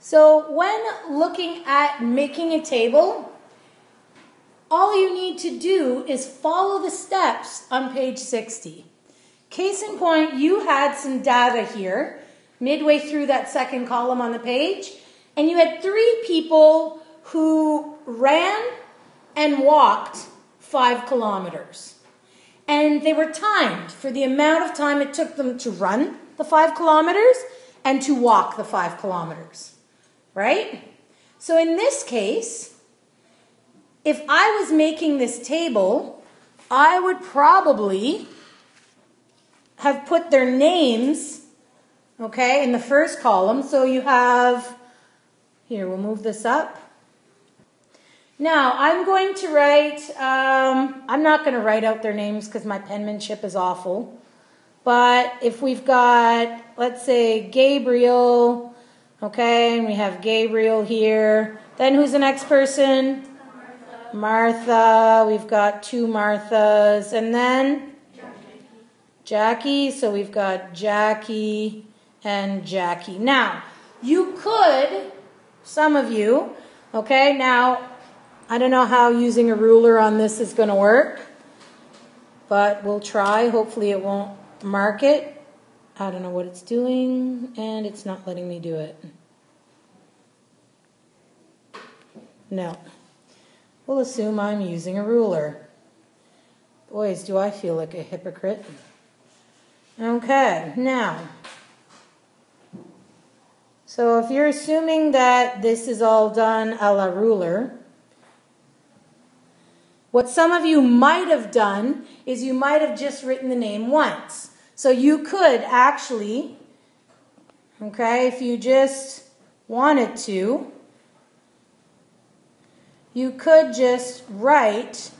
So when looking at making a table, all you need to do is follow the steps on page 60. Case in point, you had some data here midway through that second column on the page, and you had 3 people who ran and walked 5 kilometers. And they were timed for the amount of time it took them to run the 5 kilometers and to walk the 5 kilometers, right? So in this case, if I was making this table, I would probably have put their names, okay, in the first column. So you have, here, we'll move this up. Now, I'm going to write, I'm not going to write out their names because my penmanship is awful. But if we've got, let's say, Gabriel, okay, and we have Gabriel here. Then who's the next person? Martha. We've got 2 Marthas. And then? Jackie. So we've got Jackie and Jackie. Now, you could, some of you, okay, now, I don't know how using a ruler on this is going to work, but we'll try. Hopefully it won't mark it. I don't know what it's doing, and it's not letting me do it. No. We'll assume I'm using a ruler. Boys, do I feel like a hypocrite. Okay, now. So if you're assuming that this is all done a la ruler, what some of you might have done is you might have just written the name once. So you could actually, okay, if you just wanted to, you could just write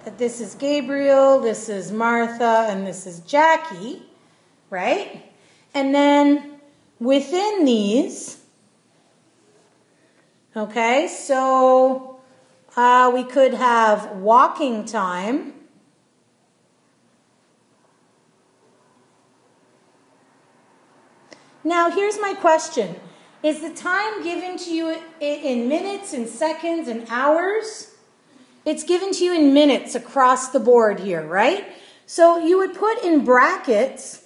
that this is Gabriel, this is Martha, and this is Jackie, right? And then within these, okay, so we could have walking time. Now, here's my question. Is the time given to you in minutes, in seconds, in hours? It's given to you in minutes across the board here, right? So you would put in brackets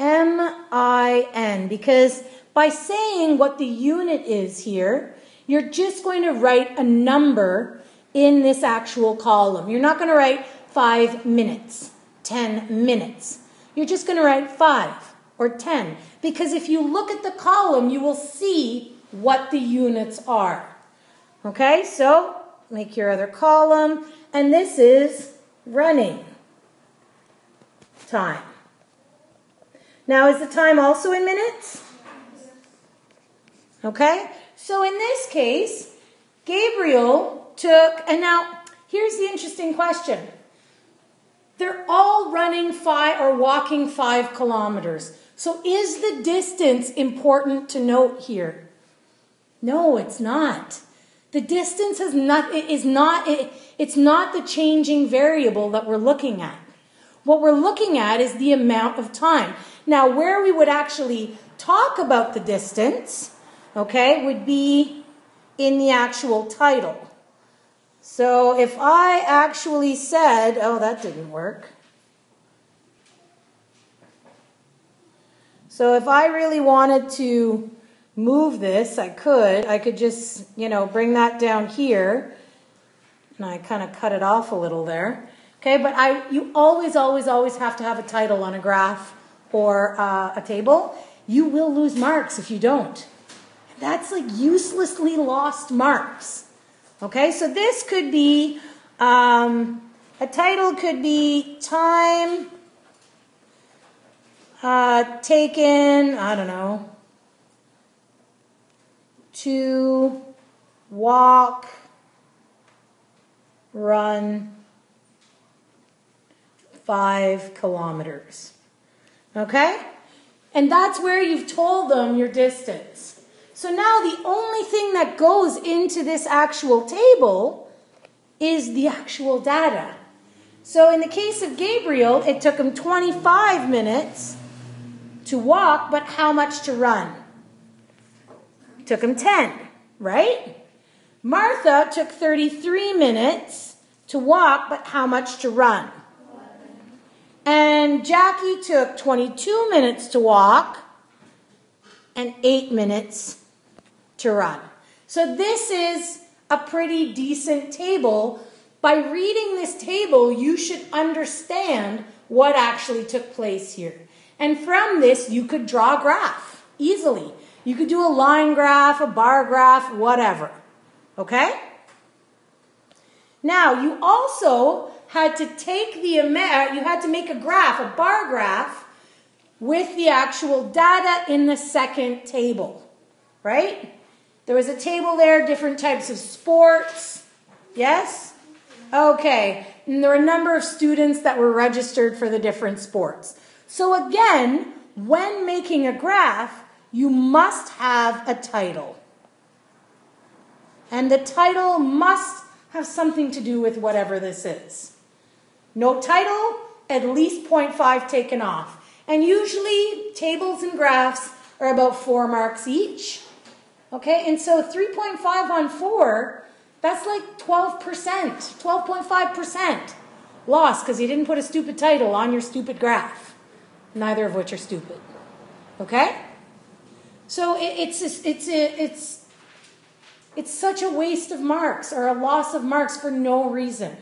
MIN, because by saying what the unit is here, you're just going to write a number in this actual column. You're not going to write 5 minutes, 10 minutes. You're just going to write 5 or 10. Because if you look at the column, you will see what the units are. Okay, so make your other column. And this is running time. Now, is the time also in minutes? Okay. So in this case, Gabriel took, and now here's the interesting question. They're all running 5 or walking 5 kilometers. So is the distance important to note here? No, it's not. The distance it's not the changing variable that we're looking at. What we're looking at is the amount of time. Now, where we would actually talk about the distance, okay, would be in the actual title. So if I actually said, oh, that didn't work. So if I really wanted to move this, I could just, bring that down here. And I kind of cut it off a little there. Okay, but you always have to have a title on a graph or a table. You will lose marks if you don't. That's like uselessly lost marks. Okay, so this could be, a title could be time taken, I don't know, to walk, run 5 kilometers. Okay? And that's where you've told them your distance. So now the only thing that goes into this actual table is the actual data. So in the case of Gabriel, it took him 25 minutes to walk, but how much to run? Took him 10, right? Martha took 33 minutes to walk, but how much to run? And Jackie took 22 minutes to walk and 8 minutes to run. So this is a pretty decent table. By reading this table, you should understand what actually took place here. And from this, you could draw a graph easily. You could do a line graph, a bar graph, whatever. Okay? Now, you also had to take you had to make a graph, a bar graph, with the actual data in the second table. Right? There was a table there, different types of sports. Yes? Okay. And there were a number of students that were registered for the different sports. So again, when making a graph, you must have a title. And the title must have something to do with whatever this is. No title, at least 0.5 taken off. And usually tables and graphs are about 4 marks each. Okay, and so 3.5 on 4, that's like 12%, 12.5% lost because you didn't put a stupid title on your stupid graph. Neither of which are stupid. Okay? So it's such a waste of marks or a loss of marks for no reason.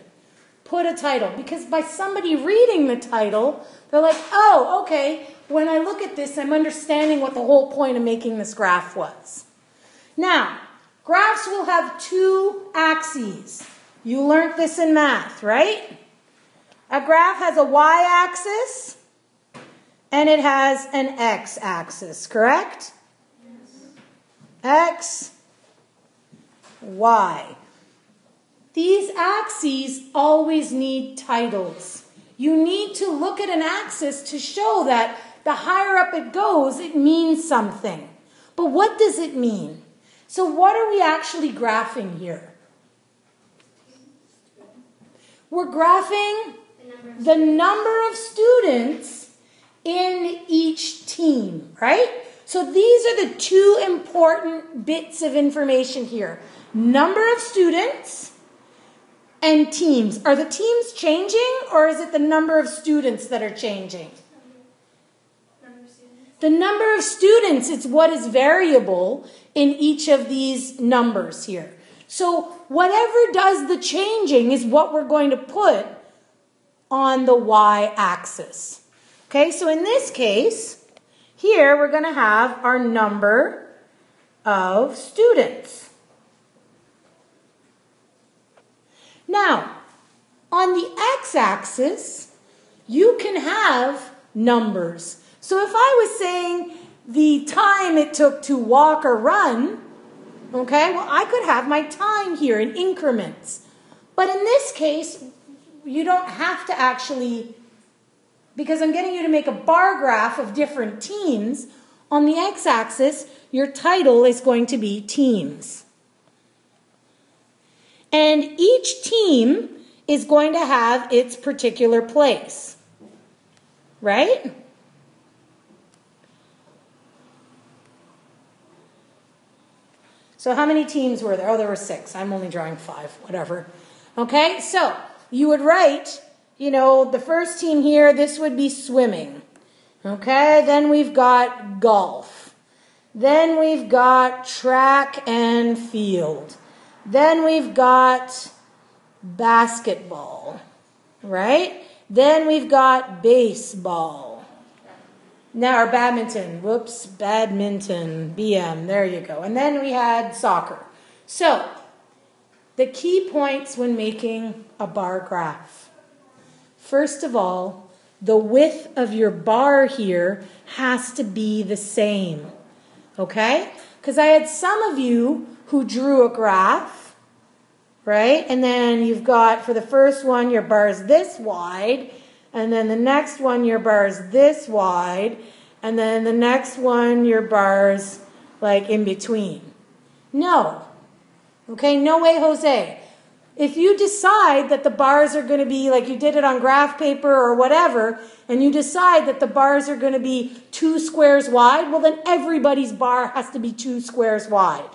Put a title. Because by somebody reading the title, they're like, oh, okay, when I look at this, I'm understanding what the whole point of making this graph was. Now, graphs will have 2 axes. You learned this in math, right? A graph has a y-axis and it has an x-axis, correct? X, Y. These axes always need titles. You need to look at an axis to show that the higher up it goes, it means something. But what does it mean? So what are we actually graphing here? We're graphing the number of students in each team, right? So these are the 2 important bits of information here. Number of students and teams. Are the teams changing or is it the number of students that are changing? The number of students is what is variable in each of these numbers here. So whatever does the changing is what we're going to put on the y-axis. Okay, so in this case, here we're going to have our number of students. Now, on the x-axis, you can have numbers. So if I was saying the time it took to walk or run, okay, well, I could have my time here in increments. But in this case, you don't have to actually, because I'm getting you to make a bar graph of different teams. On the x-axis, your title is going to be teams. And each team is going to have its particular place, right? So how many teams were there? Oh, there were 6. I'm only drawing 5, whatever. Okay, so you would write, the first team here, this would be swimming. Okay, then we've got golf. Then we've got track and field. Then we've got basketball, right? Then we've got baseball. Now, or badminton. Whoops, badminton. BM, there you go. And then we had soccer. So, the key points when making a bar graph. First of all, the width of your bar here has to be the same. Okay? Because I had some of you who drew a graph, right? And then you've got, for the first one, your bar is this wide. And then the next one, your bar is this wide. And then the next one, your bar's like in between. No. Okay, no way, Jose. if you decide that the bars are going to be, like you did it on graph paper or whatever, and you decide that the bars are going to be 2 squares wide, well then everybody's bar has to be 2 squares wide.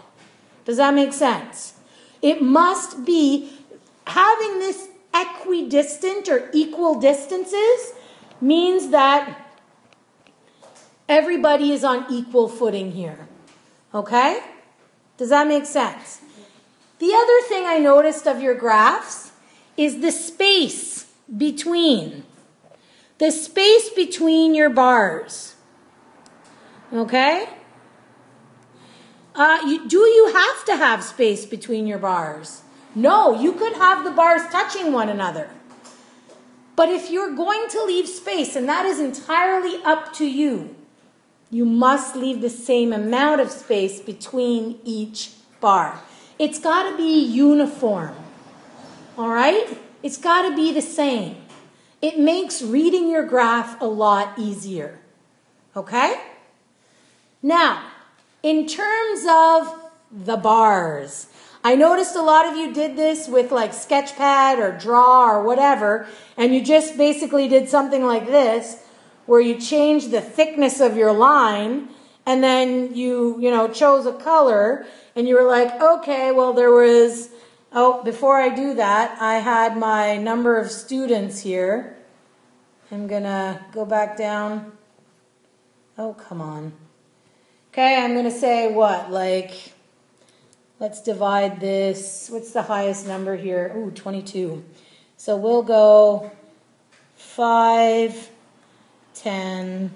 Does that make sense? It must be, having this equidistant or equal distances means that everybody is on equal footing here. Okay? Does that make sense? The other thing I noticed of your graphs is the space between. The space between your bars. Okay? Do you have to have space between your bars? No, you could have the bars touching one another. But if you're going to leave space, and that is entirely up to you, you must leave the same amount of space between each bar. It's got to be uniform. All right? It's got to be the same. It makes reading your graph a lot easier. Okay? Now, in terms of the bars, I noticed a lot of you did this with like Sketchpad or Draw or whatever, and you just basically did something like this, where you changed the thickness of your line, and then you chose a color, and you were like, okay, well there was, before I do that, I had my number of students here. I'm gonna go back down. Oh, come on. Okay, I'm gonna say what, like, let's divide this. What's the highest number here? Ooh, 22. So we'll go 5, 10,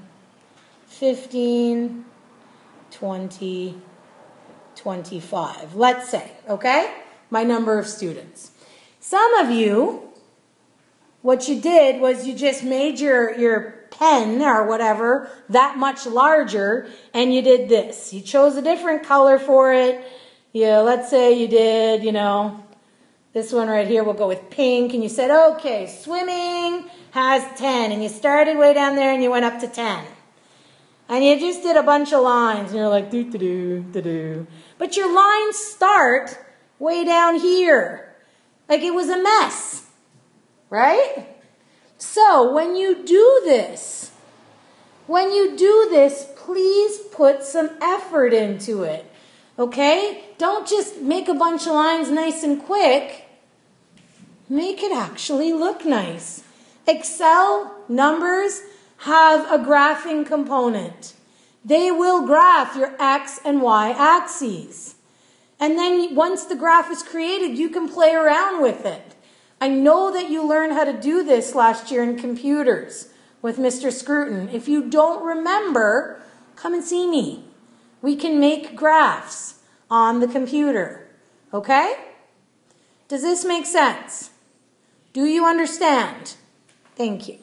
15, 20, 25. Let's say, okay? My number of students. Some of you, what you did was you just made your pen or whatever that much larger, and you did this. You chose a different color for it. Yeah, let's say you did, this one right here, we'll go with pink, and you said, okay, swimming has 10, and you started way down there and you went up to 10. And you just did a bunch of lines, and you're like, do. But your lines start way down here. Like it was a mess, right? So when you do this, please put some effort into it, okay? Don't just make a bunch of lines nice and quick. Make it actually look nice. Excel numbers have a graphing component. They will graph your X and Y axes. And then once the graph is created, you can play around with it. I know that you learned how to do this last year in computers with Mr. Scruton. If you don't remember, come and see me. We can make graphs on the computer. Okay? Does this make sense? Do you understand? Thank you.